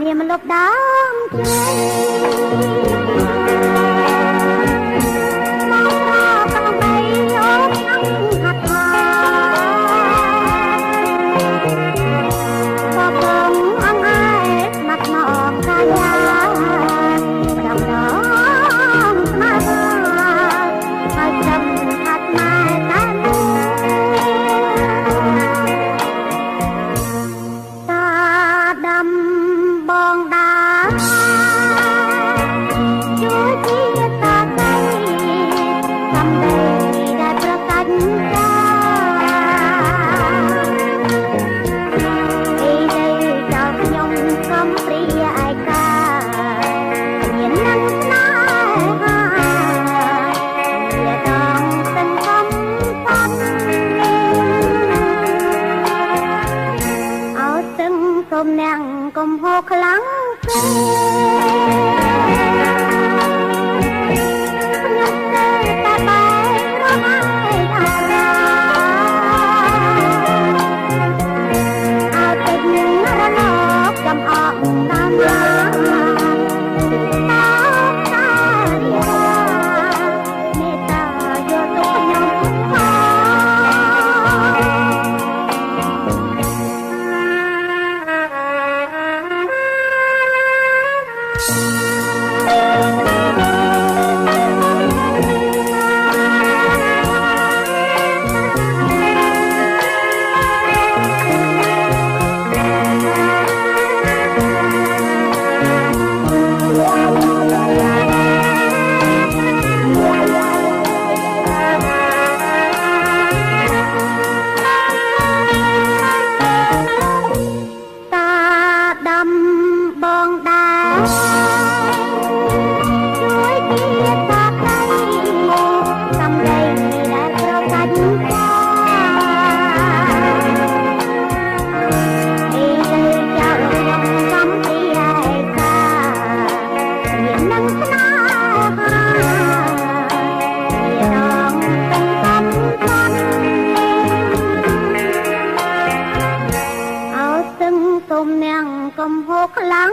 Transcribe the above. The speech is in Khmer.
នាមលប់ដើមជ័យមកកំបីអូនក្នុងហាត់ថាបបងអង្អែលស្មាត់មកកាយាផ្ដំដងស្មាត់ហើយចាំហាត់ម៉ែតែបងដាជួយជាតាកៃសំដីដែលប្រកាច់ចាអីនេះចោលខ្ញុំកំព្រាឯកាមាននឹងស្នេហាជាដងសង្ឃឹមប៉ុនអោសឹងគុំនាងកុំហូរខ្លាំងពេកខ្ញុំនៅតែបែររហើយអារាអើពេករលកចំអកតាមឡាមេត្តាយកទុកខ្ញុំបងដាជួយជាតាកៃសំដីដែលប្រកាច់ចាអីលើចោលខ្ញុំកំពីឯកាមាននឹងស្នេហាជាដងទឹកកំកាន់អោសឹងសូមនាងកុំហូរខ្លាំង